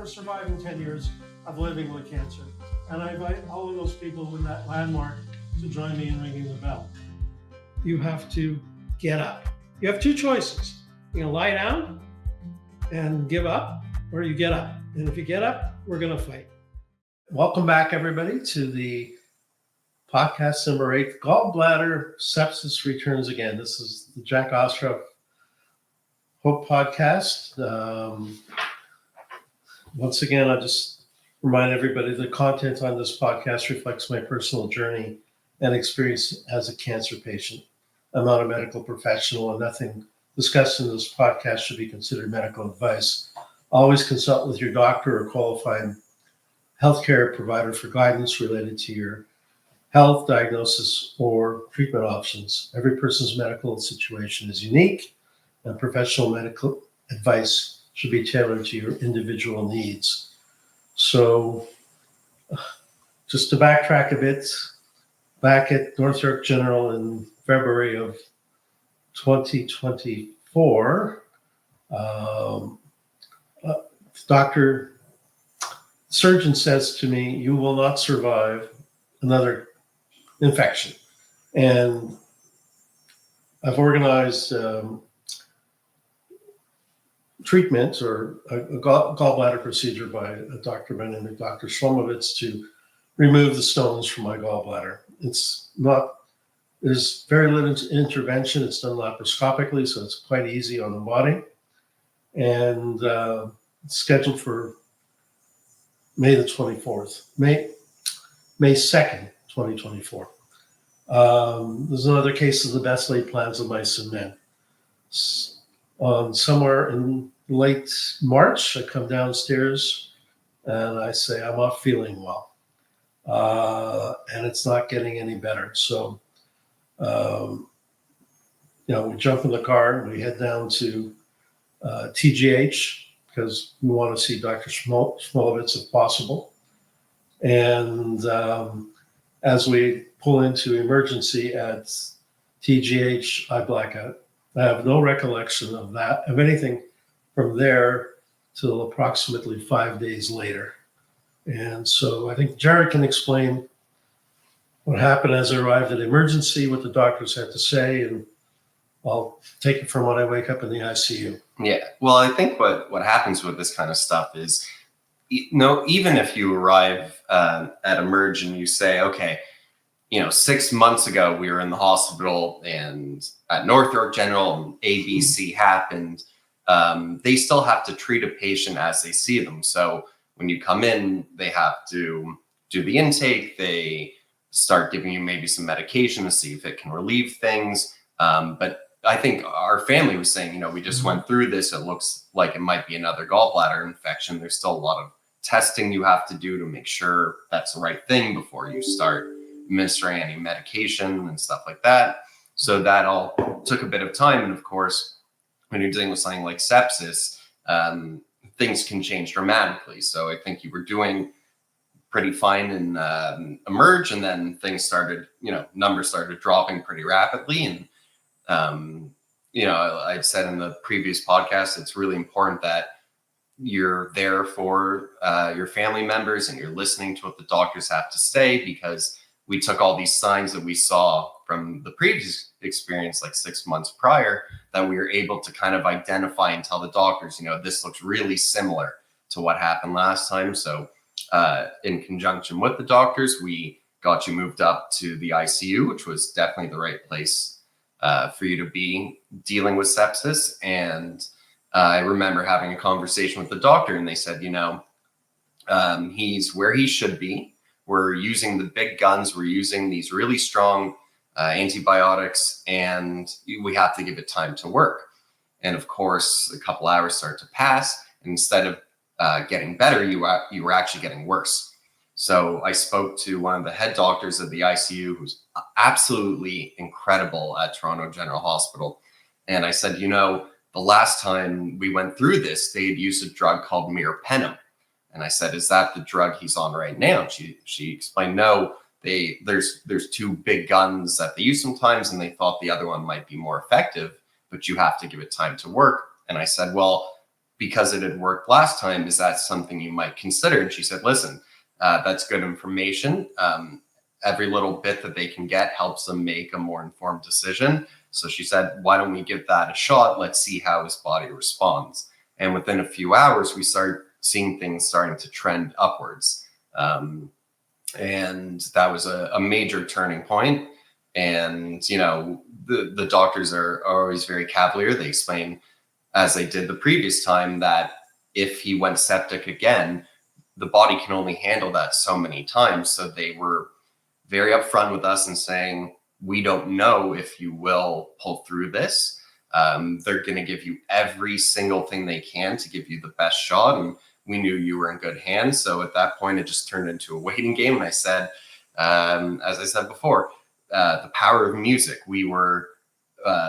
surviving 10 years of living with cancer. And I invite all of those people in that landmark to join me in ringing the bell. You have to get up. You have two choices. You can lie down and give up, or you get up. And if you get up, we're going to fight. Welcome back, everybody, to the podcast number 8, Gallbladder Sepsis Returns Again. This is the Jack Ostroff Hope Podcast. Once again, I just remind everybody the content on this podcast reflects my personal journey and experience as a cancer patient. I'm not a medical professional, and nothing discussed in this podcast should be considered medical advice. Always consult with your doctor or qualified healthcare provider for guidance related to your health, diagnosis, or treatment options. Every person's medical situation is unique, and professional medical advice should be tailored to your individual needs. So, just to backtrack a bit, back at North York General in February of 2024, surgeon says to me, "You will not survive another infection." And I've organized treatment or a gallbladder procedure by a doctor by the name of Dr. Shlomovitz to remove the stones from my gallbladder. There's very little intervention. It's done laparoscopically, so it's quite easy on the body. And it's scheduled for May the 24th, May 2nd, 2024. There's another case of the best laid plans of mice and men. Somewhere in late March, I come downstairs and I say, I'm not feeling well. And it's not getting any better. So, we jump in the car and we head down to TGH because we want to see Dr. Shmolovitz if possible. And as we pull into emergency at TGH, I black out. I have no recollection of anything from there till approximately 5 days later. And so I think Jared can explain what happened as I arrived at emergency, what the doctors had to say, and I'll take it from when I wake up in the ICU. Yeah. Well, I think what happens with this kind of stuff is, even if you arrive at Emerge and you say, okay, 6 months ago we were in the hospital and at North York General and ABC happened, they still have to treat a patient as they see them. So when you come in, they have to do the intake. They start giving you maybe some medication to see if it can relieve things. But I think our family was saying, we just went through this. It looks like it might be another gallbladder infection. There's still a lot of testing you have to do to make sure that's the right thing before you start administering any medication and stuff like that. So that all took a bit of time. And of course, when you're dealing with something like sepsis, things can change dramatically. So I think you were doing pretty fine in Emerge, and then things started, numbers started dropping pretty rapidly. And, I've said in the previous podcast, it's really important that you're there for your family members and you're listening to what the doctors have to say, because we took all these signs that we saw from the previous experience, like 6 months prior, that we were able to kind of identify and tell the doctors, this looks really similar to what happened last time. So in conjunction with the doctors, we got you moved up to the ICU, which was definitely the right place for you to be dealing with sepsis. And I remember having a conversation with the doctor, and they said, he's where he should be. We're using the big guns. We're using these really strong antibiotics, and we have to give it time to work. And of course, a couple hours start to pass, and instead of getting better, you were actually getting worse. So I spoke to one of the head doctors of the ICU, who's absolutely incredible at Toronto General Hospital. And I said, the last time we went through this, they had used a drug called meropenem. And I said, is that the drug he's on right now? And she explained, no, there's two big guns that they use sometimes, and they thought the other one might be more effective, but you have to give it time to work. And I said, well, because it had worked last time, is that something you might consider? And she said, listen, that's good information. Every little bit that they can get helps them make a more informed decision. So she said, why don't we give that a shot? Let's see how his body responds. And within a few hours, we started seeing things starting to trend upwards. And that was a major turning point. And, the doctors are always very cavalier. They explain, as they did the previous time, that if he went septic again, the body can only handle that so many times. So they were very upfront with us and saying, we don't know if you will pull through this. They're going to give you every single thing they can to give you the best shot. And we knew you were in good hands. So at that point, it just turned into a waiting game. And I said, as I said before, the power of music. We were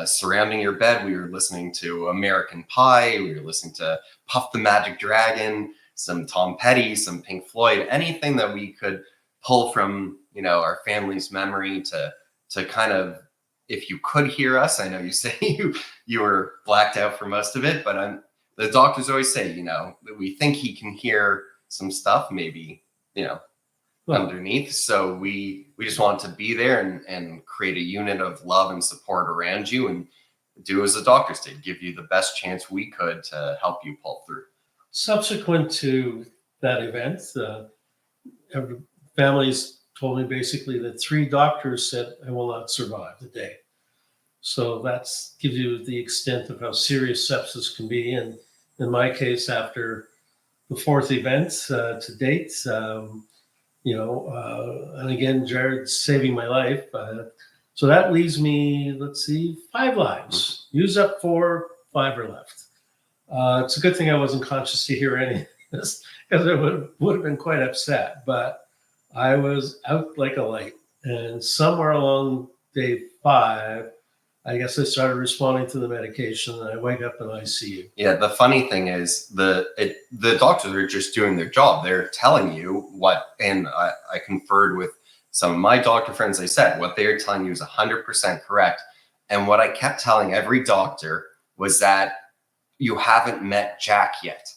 surrounding your bed. We were listening to American Pie. We were listening to Puff the Magic Dragon, some Tom Petty, some Pink Floyd, anything that we could pull from, our family's memory to kind of, if you could hear us. I know you say you were blacked out for most of it, but the doctors always say, that we think he can hear some stuff, maybe, underneath. So we just wanted to be there and create a unit of love and support around you and do as the doctors did, give you the best chance we could to help you pull through. Subsequent to that event, families told me basically that 3 doctors said, I will not survive the day. So that gives you the extent of how serious sepsis can be. And in my case, after the 4th event to date, and again, Jared's saving my life. So that leaves me, 5 lives. Use up 4, 5 are left. It's a good thing I wasn't conscious to hear any of this, because I would have been quite upset. But I was out like a light. And somewhere along day 5, I guess I started responding to the medication, and I wake up in ICU. Yeah, the funny thing is the doctors are just doing their job. They're telling you what, and I conferred with some of my doctor friends. They said what they are telling you is 100% correct. And what I kept telling every doctor was that you haven't met Jack yet.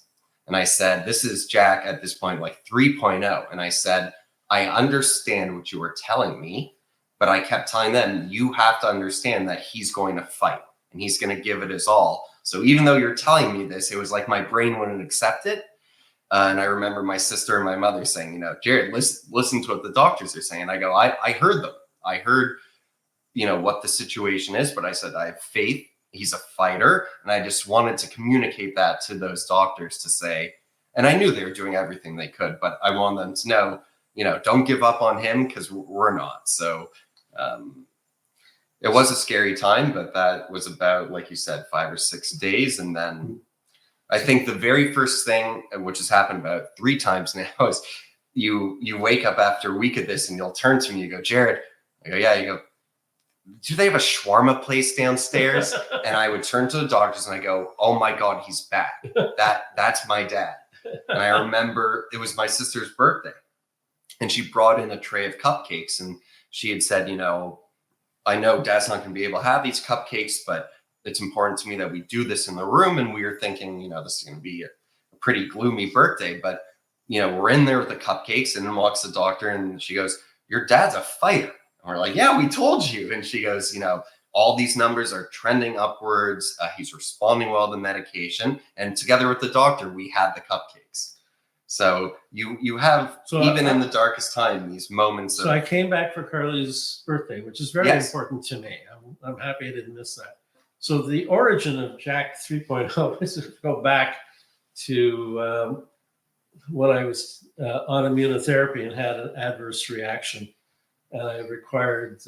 And I said, this is Jack at this point, like 3.0. And I said, I understand what you were telling me, but I kept telling them, you have to understand that he's going to fight and he's going to give it his all. So even though you're telling me this, it was like my brain wouldn't accept it. And I remember my sister and my mother saying, Jared, listen to what the doctors are saying. I go, I heard them. I heard, what the situation is, but I said, I have faith. He's a fighter. And I just wanted to communicate that to those doctors to say, and I knew they were doing everything they could, but I want them to know, don't give up on him, because we're not. So it was a scary time, but that was about, like you said, 5 or 6 days. And then I think the very first thing, which has happened about 3 times now, is you wake up after a week of this and you'll turn to me, you go, Jared. I go, yeah. You go, do they have a shawarma place downstairs? And I would turn to the doctors and I go, oh my God, he's back. That's my dad. And I remember it was my sister's birthday and she brought in a tray of cupcakes, and she had said, I know Dad's not going to be able to have these cupcakes, but it's important to me that we do this in the room. And we were thinking, this is going to be a pretty gloomy birthday, but, we're in there with the cupcakes, and then walks the doctor and she goes, your dad's a fighter. And we're like, yeah, we told you. And she goes, all these numbers are trending upwards. He's responding well to medication. And together with the doctor, we had the cupcakes. So you have, in the darkest time, these moments. So I came back for Carly's birthday, which is very important to me. I'm happy I didn't miss that. So the origin of Jack 3.0 is to go back to when I was on immunotherapy and had an adverse reaction. And I required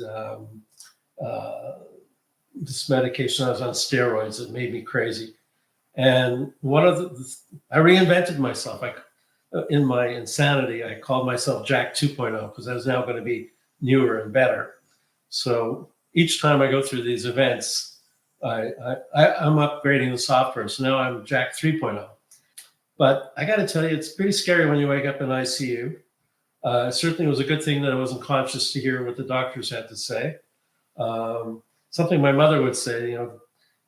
this medication. I was on steroids. It made me crazy. And I reinvented myself. In my insanity, I called myself Jack 2.0 because I was now going to be newer and better. So each time I go through these events, I'm upgrading the software. So now I'm Jack 3.0. But I got to tell you, it's pretty scary when you wake up in ICU. Certainly, it was a good thing that I wasn't conscious to hear what the doctors had to say. Something my mother would say,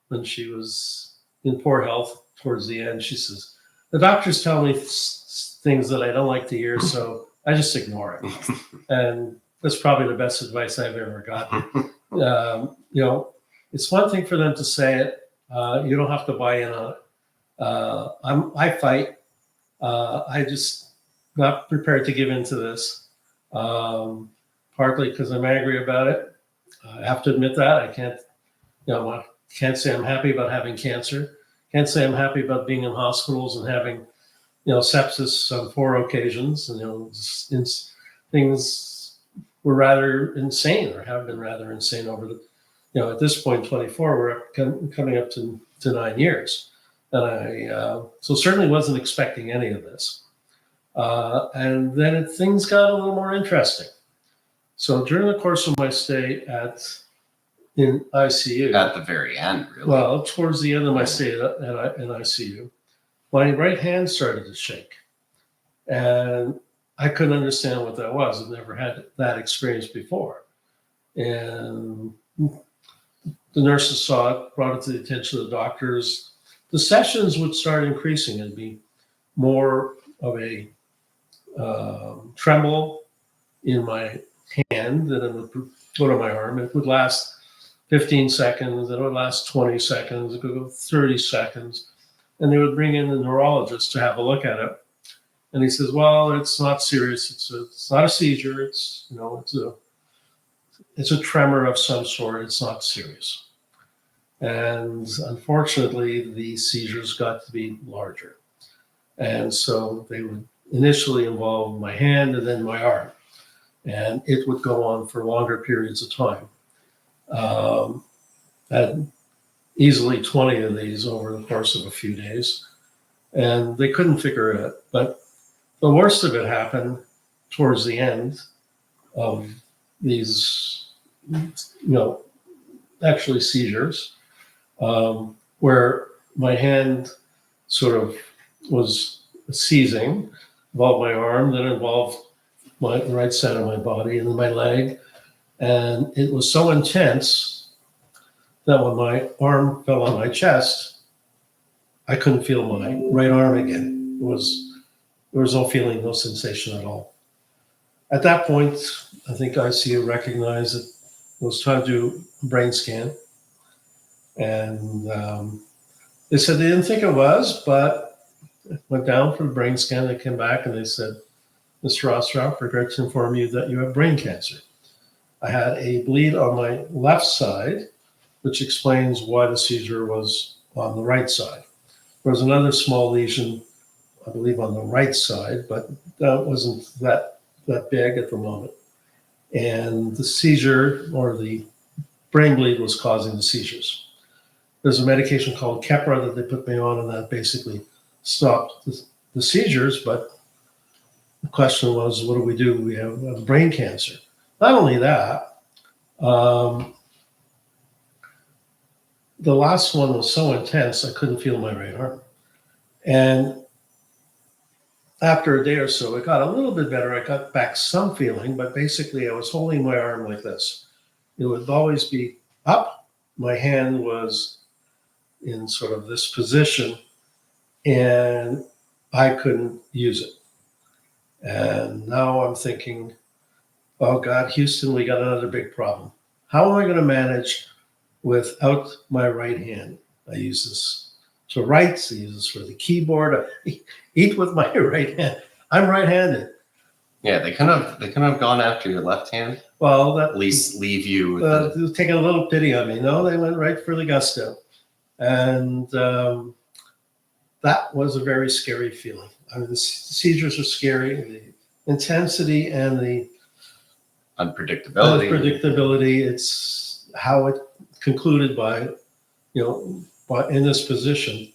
when she was in poor health, towards the end, she says, the doctors tell me things that I don't like to hear, so I just ignore it. And that's probably the best advice I've ever gotten. It's one thing for them to say it. You don't have to buy in on it. I fight. I just not prepared to give in to this. Partly because I'm angry about it. I have to admit that. I can't say I'm happy about having cancer. Can't say I'm happy about being in hospitals and having, sepsis on 4 occasions. Things were rather insane, or have been rather insane over the, at this point, 24, we're coming up to 9 years. And I so certainly wasn't expecting any of this. And then things got a little more interesting. So during the course of my stay in ICU, at the very end, really. Well, towards the end of my stay in ICU, my right hand started to shake, and I couldn't understand what that was. I've never had that experience before, and the nurses saw it, brought it to the attention of the doctors. The sessions would start increasing. It'd be more of a tremble in my hand than it would go to my arm. It would last 15 seconds, then it would last 20 seconds, it could go 30 seconds. And they would bring in the neurologist to have a look at it. And he says, well, it's not serious. It's not a seizure. It's a tremor of some sort. It's not serious. And unfortunately, the seizures got to be larger. And so they would initially involve my hand and then my arm. And it would go on for longer periods of time. Had easily 20 of these over the course of a few days. And they couldn't figure it out. But the worst of it happened towards the end of these, actually seizures, where my hand sort of was seizing, involved my arm, then involved the right side of my body and then my leg. And it was so intense that when my arm fell on my chest, I couldn't feel my right arm again. There was no feeling, no sensation at all. At that point, I think ICU recognized that it was time to do a brain scan. And they said they didn't think it was, but it went down for the brain scan. They came back and they said, Mr. Ostroff, regret to inform you that you have brain cancer. I had a bleed on my left side, which explains why the seizure was on the right side. There was another small lesion, I believe, on the right side, but that wasn't that big at the moment. And the seizure, or the brain bleed, was causing the seizures. There's a medication called Keppra that they put me on, and that basically stopped the seizures. But the question was, what do we do? We have brain cancer. Not only that, the last one was so intense, I couldn't feel my right arm. And after a day or so, it got a little bit better. I got back some feeling, but basically I was holding my arm like this. It would always be up. My hand was in sort of this position, and I couldn't use it. And now I'm thinking, oh God, Houston, we got another big problem. How am I going to manage without my right hand? I use this to write, I use this for the keyboard, I eat with my right hand. I'm right-handed. Yeah, they couldn't have gone after your left hand. Well, at least leave you with taking a little pity on me. No, they went right for the gusto. And that was a very scary feeling. I mean, the seizures are scary, the intensity and the unpredictability. It's how it concluded by in this position.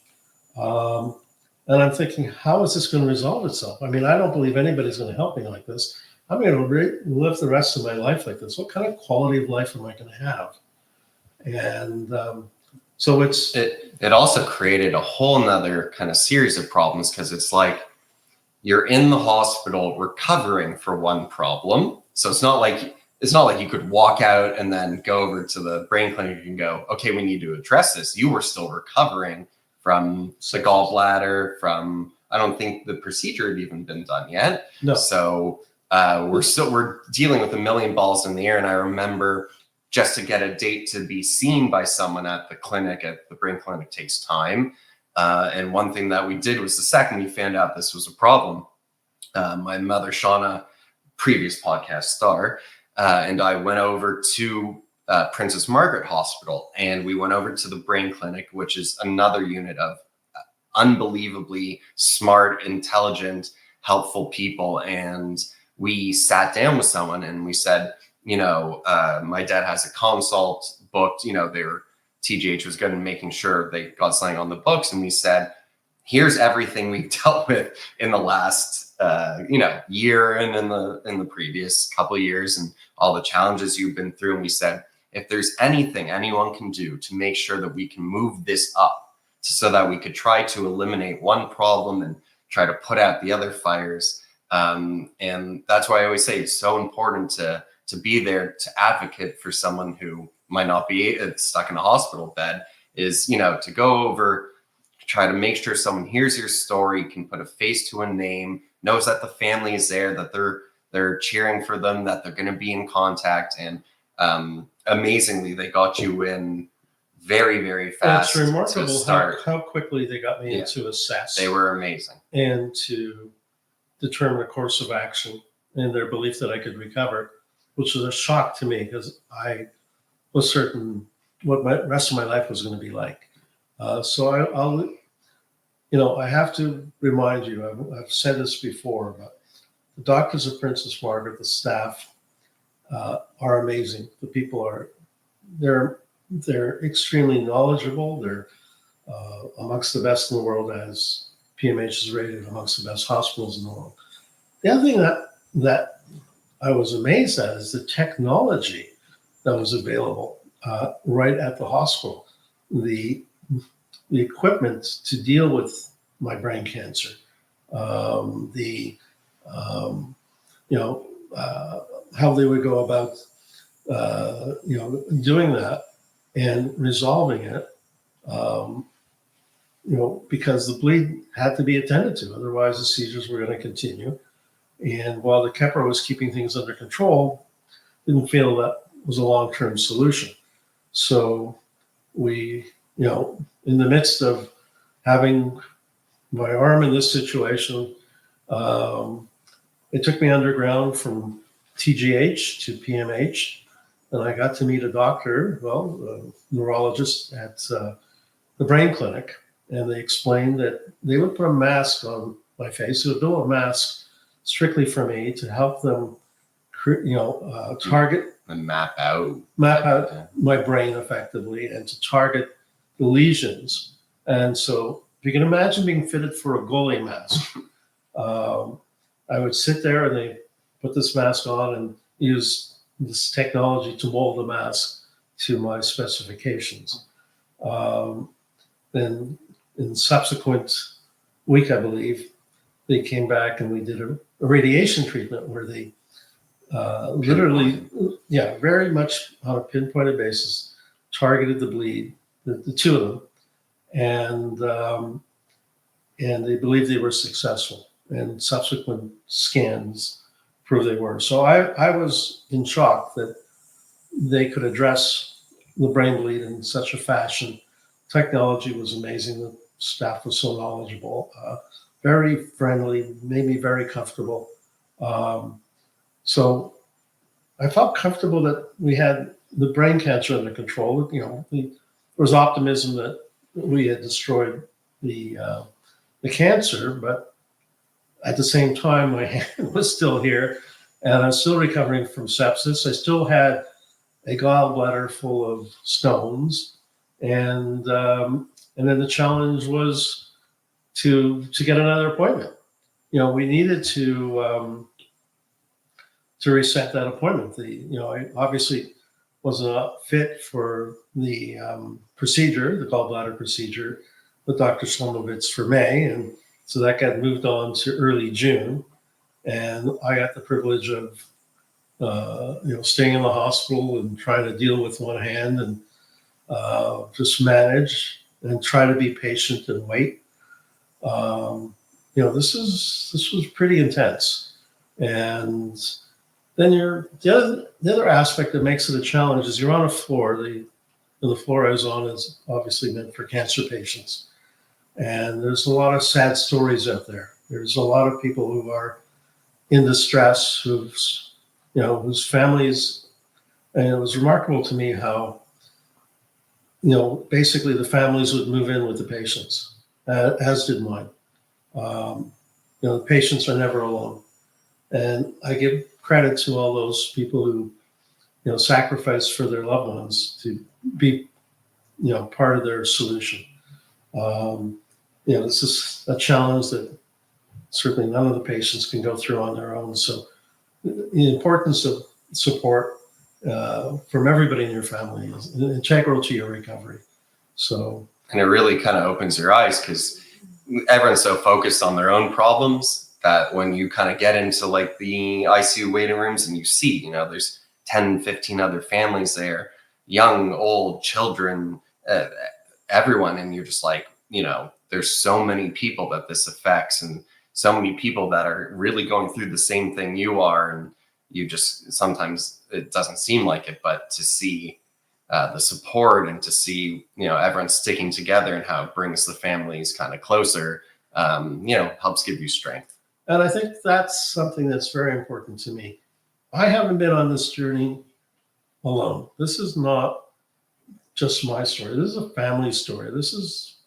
And I'm thinking, how is this going to resolve itself? I mean, I don't believe anybody's going to help me like this. I'm going to live the rest of my life like this. What kind of quality of life am I going to have? And so it also created a whole nother kind of series of problems, because it's like you're in the hospital recovering for one problem. So it's not like you could walk out and then go over to the brain clinic and go, okay, we need to address this. You were still recovering from the gallbladder, from, I don't think the procedure had even been done yet. No. So we're dealing with a million balls in the air. And I remember just to get a date to be seen by someone at the clinic, at the brain clinic, takes time. And one thing that we did was, the second we found out this was a problem, my mother, Shauna, previous podcast star, and I went over to Princess Margaret Hospital, and we went over to the brain clinic, which is another unit of unbelievably smart, intelligent, helpful people. And we sat down with someone and we said, my dad has a consult booked, their TGH was good and making sure they got something on the books. And we said, here's everything we've dealt with in the last, year and in the previous couple of years, and all the challenges you've been through. And we said, if there's anything anyone can do to make sure that we can move this up so that we could try to eliminate one problem and try to put out the other fires. And that's why I always say it's so important to be there to advocate for someone who might not be stuck in a hospital bed, is, to go over, try to make sure someone hears your story, can put a face to a name, knows that the family is there, that they're cheering for them, that they're going to be in contact. And amazingly, they got you in very, very fast. It's remarkable how quickly they got me in to assess. They were amazing. And to determine a course of action, and their belief that I could recover, which was a shock to me because I was certain what the rest of my life was going to be like. So I have to remind you, I've said this before, but the doctors of Princess Margaret, the staff, are amazing. The people they're extremely knowledgeable. They're amongst the best in the world, as PMH is rated amongst the best hospitals in the world. The other thing that I was amazed at is the technology that was available right at the hospital. The equipment to deal with my brain cancer, how they would go about, doing that and resolving it, because the bleed had to be attended to. Otherwise, the seizures were going to continue. And while the Keppra was keeping things under control, didn't feel that was a long-term solution. So we, in the midst of having my arm in this situation, it took me underground from TGH to PMH, and I got to meet a doctor, a neurologist at the brain clinic, and they explained that they would put a mask on my face. They would build a mask strictly for me to help them, target and map out my brain effectively, and to target the lesions. And so if you can imagine being fitted for a goalie mask, I would sit there and they put this mask on and use this technology to mold the mask to my specifications. Then in subsequent week, I believe, they came back and we did a radiation treatment where they literally, very much on a pinpointed basis, targeted the bleed, the two of them, and they believed they were successful. And subsequent scans proved they were. So I was in shock that they could address the brain bleed in such a fashion. Technology was amazing. The staff was so knowledgeable, very friendly, made me very comfortable. So I felt comfortable that we had the brain cancer under control. There was optimism that we had destroyed the cancer, but at the same time, my hand was still here, and I was still recovering from sepsis. I still had a gallbladder full of stones, and then the challenge was to get another appointment. We needed to reset that appointment. I obviously was not fit for the procedure, the gallbladder procedure, with Dr. Slomovitz for May, and so that got moved on to early June. And I got the privilege of, staying in the hospital and trying to deal with one hand and just manage and try to be patient and wait. This was pretty intense. And then the other aspect that makes it a challenge is you're on a floor. The floor I was on is obviously meant for cancer patients. And there's a lot of sad stories out there. There's a lot of people who are in distress, whose families, and it was remarkable to me how, basically the families would move in with the patients, as did mine. The patients are never alone. And I give credit to all those people who, sacrifice for their loved ones to be, part of their solution. This is a challenge that certainly none of the patients can go through on their own. So the importance of support from everybody in your family is integral to your recovery. So, and it really kind of opens your eyes, because everyone's so focused on their own problems that when you kind of get into like the ICU waiting rooms and you see, there's 10, 15 other families there, young, old, children, everyone. And you're just like, there's so many people that this affects, and so many people that are really going through the same thing you are. And you just, sometimes it doesn't seem like it, but to see the support and to see, everyone sticking together and how it brings the families kind of closer, helps give you strength. And I think that's something that's very important to me. I haven't been on this journey alone. This is not just my story. This is a family story. This is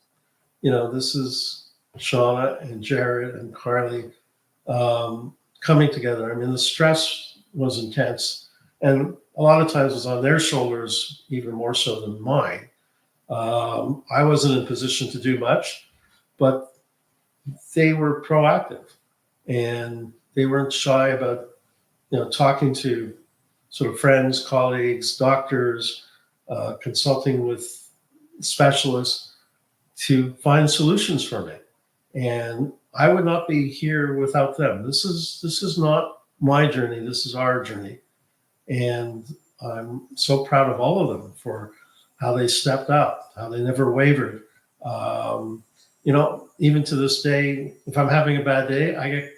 Shauna and Jared and Carly coming together. I mean, the stress was intense, and a lot of times it was on their shoulders, even more so than mine. I wasn't in a position to do much, but they were proactive, and they weren't shy about, talking to sort of friends, colleagues, doctors, consulting with specialists to find solutions for me. And I would not be here without them. This is not my journey. This is our journey. And I'm so proud of all of them for how they stepped up, how they never wavered. Even to this day, if I'm having a bad day, I get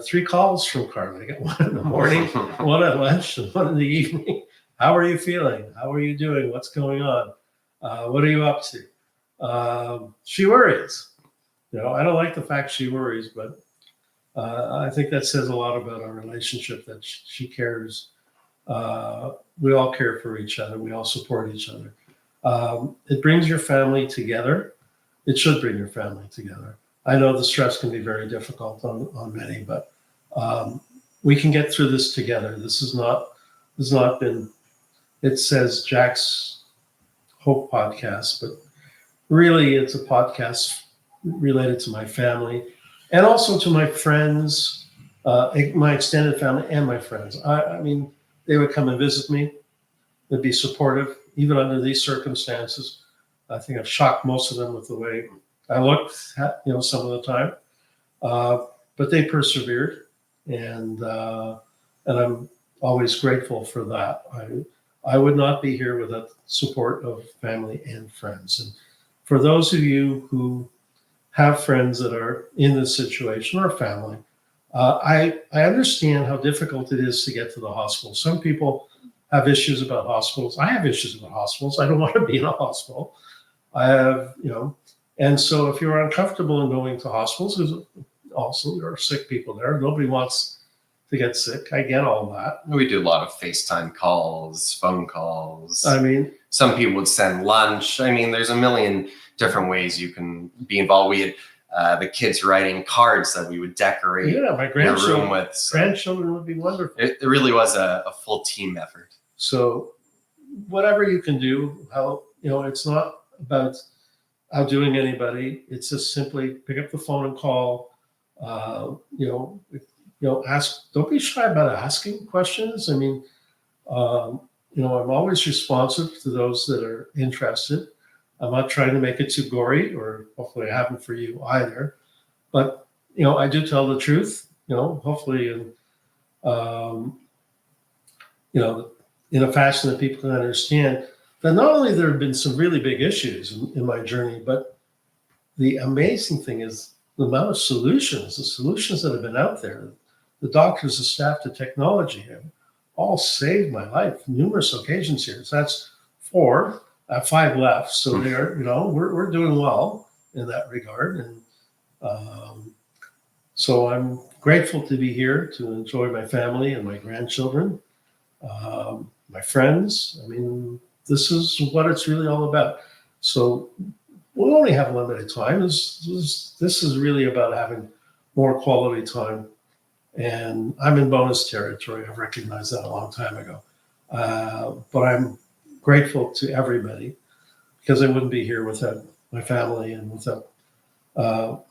3 calls from Carly. I get one in the morning, one at lunch, and one in the evening. How are you feeling? How are you doing? What's going on? What are you up to? She worries. I don't like the fact she worries, but I think that says a lot about our relationship, that she cares. We all care for each other. We all support each other. It brings your family together. It should bring your family together. I know the stress can be very difficult on many, but we can get through this together. This has not been, it says Jack's Hope podcast, but really it's a podcast related to my family and also to my friends, my extended family and my friends. I mean, they would come and visit me. They'd be supportive, even under these circumstances. I think I've shocked most of them with the way I looked, some of the time. But they persevered, and I'm always grateful for that. I would not be here without the support of family and friends. And for those of you who have friends that are in this situation or family, I understand how difficult it is to get to the hospital. Some people have issues about hospitals. I have issues about hospitals. I don't want to be in a hospital. I have, and so if you're uncomfortable in going to hospitals, because also there are sick people there. Nobody wants to get sick. I get all that. We do a lot of FaceTime calls, phone calls. I mean, some people would send lunch. I mean, there's a million different ways you can be involved. We had the kids writing cards that we would decorate my grandchildren, room with. So grandchildren would be wonderful. It really was a full team effort. So whatever you can do, it's not about outdoing anybody. It's just simply pick up the phone and call. Ask. Don't be shy about asking questions. I mean, I'm always responsive to those that are interested. I'm not trying to make it too gory, or hopefully I haven't for you either. But I do tell the truth. Hopefully in a fashion that people can understand. that not only there have been some really big issues in my journey, but the amazing thing is the amount of solutions, the solutions that have been out there. The doctors, the staff, the technology have all saved my life numerous occasions here. So that's 4. I have 5 left. So they're, we're doing well in that regard. And so I'm grateful to be here to enjoy my family and my grandchildren, my friends. I mean, this is what it's really all about. So we'll only have limited time. This is really about having more quality time. And I'm in bonus territory. I've recognized that a long time ago. But I'm grateful to everybody because I wouldn't be here without my family and without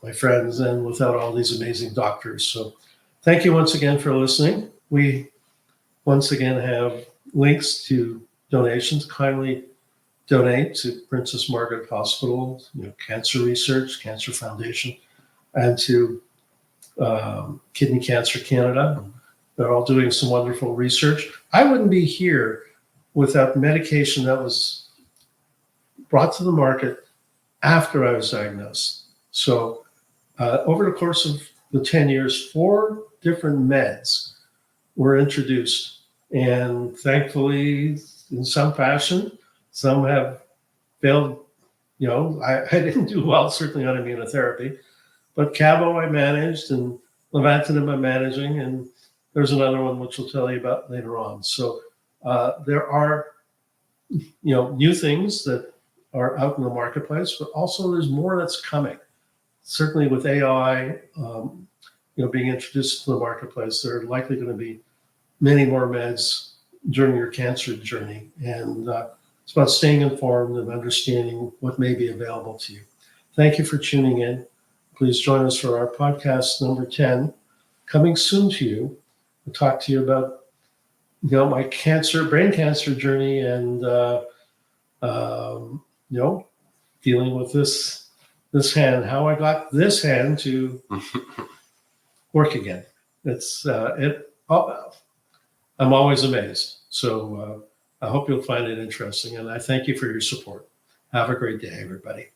my friends and without all these amazing doctors. So thank you once again for listening. We once again have links to donations. Kindly donate to Princess Margaret Hospital, Cancer Research, Cancer Foundation, and to Kidney Cancer Canada. They're all doing some wonderful research. I wouldn't be here without medication that was brought to the market after I was diagnosed. So over the course of the 10 years, 4 different meds were introduced. And thankfully, in some fashion, some have failed. I didn't do well, certainly on immunotherapy. But Cabo I managed, and Levantinib I'm managing, and there's another one which we'll tell you about later on. So there are, new things that are out in the marketplace, but also there's more that's coming. Certainly with AI, being introduced to the marketplace, there are likely going to be many more meds during your cancer journey, and it's about staying informed and understanding what may be available to you. Thank you for tuning in. Please join us for our podcast number 10, coming soon to you. We'll talk to you about, my brain cancer journey and, dealing with this hand, how I got this hand to work again. I'm always amazed. So I hope you'll find it interesting. And I thank you for your support. Have a great day, everybody.